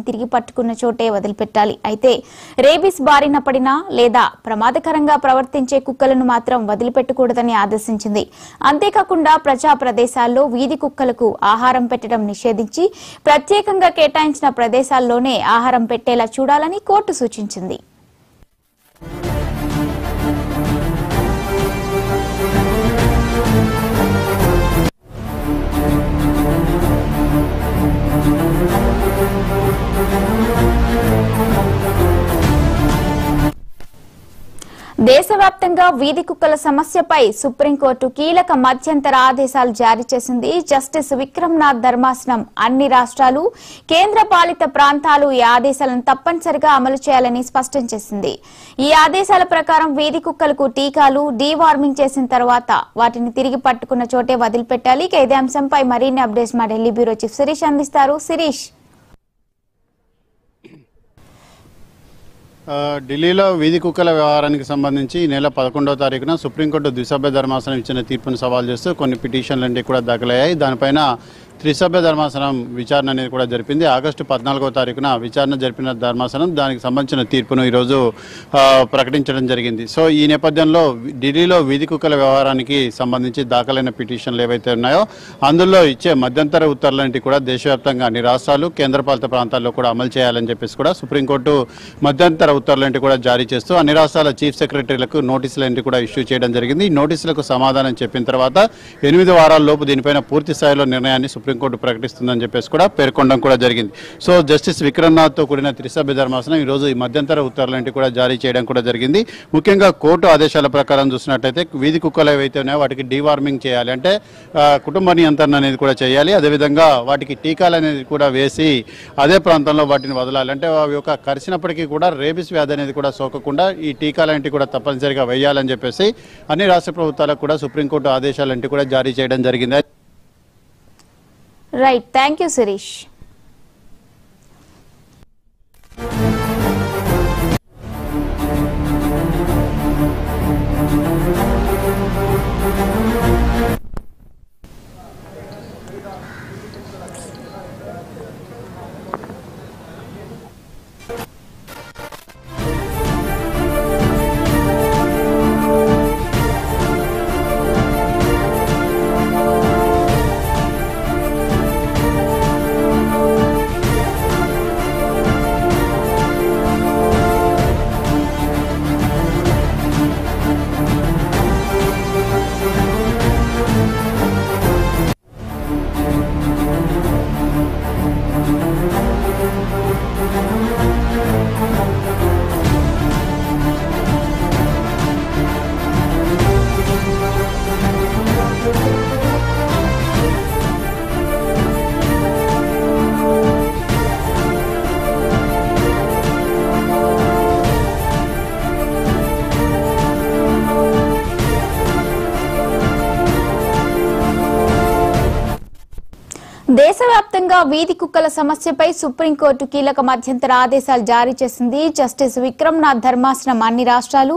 తిరిగి పట్టుకున్న చోటే వదిలిపెట్టాలి. అయితే రేబీస్ బారిన పడినా లేదా ప్రమాదకరంగా ప్రవర్తించే కుక్కలను మాత్రం వదిలిపెట్టకూడదని ఆదేశించింది. అంతేకాకుండా ప్రజా ప్రదేశాల్లో వీధి కుక్కలకు ఆహారం పెట్టడం నిషేధించి ప్రత్యేకంగా కేటాయించిన ప్రదేశాల్లోనే ఆహారం పెట్టేలా చూడాలని కోర్టు సూచించింది. దేశవ్యాప్తంగా వీధి కుక్కల సమస్యపై సుప్రీంకోర్టు కీలక మధ్యంతర ఆదేశాలు జారీ చేసింది. జస్టిస్ విక్రమ్నాథ్ ధర్మాసనం అన్ని రాష్ట్రాలు, కేంద్ర పాలిత ప్రాంతాలు ఈ ఆదేశాలను తప్పనిసరిగా అమలు చేయాలని స్పష్టం చేసింది. ఈ ఆదేశాల ప్రకారం వీధి కుక్కలకు టీకాలు, డీవార్మింగ్ చేసిన తర్వాత వాటిని తిరిగి పట్టుకున్న చోటే వదిలిపెట్టాలి. ఇదే అంశంపై మరిన్ని అప్డేట్స్ మా ఢిల్లీ బ్యూరో చీఫ్ శిరీష్ అందిస్తారు. శిరీష్, ఢిల్లీలో వీధి కుక్కల వ్యవహారానికి సంబంధించి ఈ నెల 11వ తారీఖున సుప్రీంకోర్టు ద్విసభ్య ధర్మాసనం ఇచ్చిన తీర్పును సవాల్ చేస్తూ కొన్ని పిటిషన్లు కూడా దాఖలయ్యాయి. దానిపైన త్రిసభ్య ధర్మాసనం విచారణ అనేది కూడా జరిపింది. ఆగస్టు 14వ తారీఖున విచారణ జరిపిన ధర్మాసనం దానికి సంబంధించిన తీర్పును ఈరోజు ప్రకటించడం జరిగింది. సో ఈ నేపథ్యంలో ఢిల్లీలో వీధి కుక్కల వ్యవహారానికి సంబంధించి దాఖలైన పిటిషన్లు ఏవైతే ఉన్నాయో అందులో ఇచ్చే మధ్యంతర ఉత్తర్వులంటి కూడా దేశవ్యాప్తంగా అన్ని రాష్ట్రాలు, కేంద్రపాలిత ప్రాంతాల్లో కూడా అమలు చేయాలని చెప్పేసి కూడా సుప్రీంకోర్టు మధ్యంతర ఉత్తర్వులంటి కూడా జారీ చేస్తూ అన్ని రాష్ట్రాల చీఫ్ సెక్రటరీలకు నోటీసులంటి కూడా ఇష్యూ చేయడం జరిగింది. ఈ నోటీసులకు సమాధానం చెప్పిన తర్వాత 8 వారాల లోపు దీనిపైన పూర్తి స్థాయిలో నిర్ణయాన్ని సుప్రీంకోర్టు ప్రకటిస్తుందని చెప్పేసి కూడా పేర్కొనడం కూడా జరిగింది. సో జస్టిస్ విక్రమ్నాథ్తో కూడిన త్రిసభ్య ధర్మాసనం ఈరోజు ఈ మధ్యంతర ఉత్తర్వులంటి కూడా జారీ చేయడం కూడా జరిగింది. ముఖ్యంగా కోర్టు ఆదేశాల ప్రకారం చూసినట్టయితే వీధి కుక్కలు ఏవైతే ఉన్నాయో వాటికి డీవార్మింగ్ చేయాలి, అంటే కుటుంబ నియంత్రణ అనేది కూడా చేయాలి. అదేవిధంగా వాటికి టీకాలు అనేది కూడా వేసి అదే ప్రాంతంలో వాటిని వదలాలి. అంటే అవి ఒక కరిచినప్పటికీ కూడా రేబిస్ వ్యాధి అనేది కూడా సోకకుండా ఈ టీకాలంటి కూడా తప్పనిసరిగా వేయాలని చెప్పేసి అన్ని రాష్ట్ర ప్రభుత్వాలకు కూడా సుప్రీంకోర్టు ఆదేశాలంటి కూడా జారీ చేయడం జరిగింది. Right, thank you Shirish. దేశవ్యాప్తంగా వీధి కుక్కల సమస్యపై సుప్రీంకోర్టు కీలక మధ్యంతర ఆదేశాలు జారీ చేసింది. జస్టిస్ విక్రమ్నాథ్ ధర్మాసనం అన్ని రాష్ట్రాలు,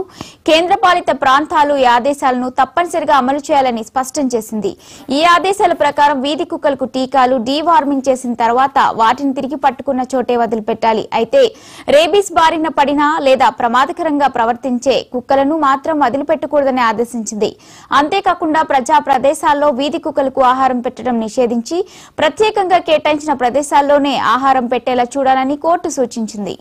కేంద్రపాలిత ప్రాంతాలు ఈ ఆదేశాలను తప్పనిసరిగా అమలు చేయాలని స్పష్టం చేసింది. ఈ ఆదేశాల ప్రకారం వీధి కుక్కలకు టీకాలు, డీవార్మింగ్ చేసిన తర్వాత వాటిని తిరిగి పట్టుకున్న చోటే వదిలిపెట్టాలి. అయితే రేబీస్ బారిన పడినా లేదా ప్రమాదకరంగా ప్రవర్తించే కుక్కలను మాత్రం వదిలిపెట్టకూడదని ఆదేశించింది. అంతేకాకుండా ప్రజా ప్రదేశాల్లో వీధి కుక్కలకు ఆహారం పెట్టడం నిషేధించి ప్రత్యేకంగా కేటాయించిన ప్రదేశాల్లోనే ఆహారం పెట్టేలా చూడాలని కోర్టు సూచించింది.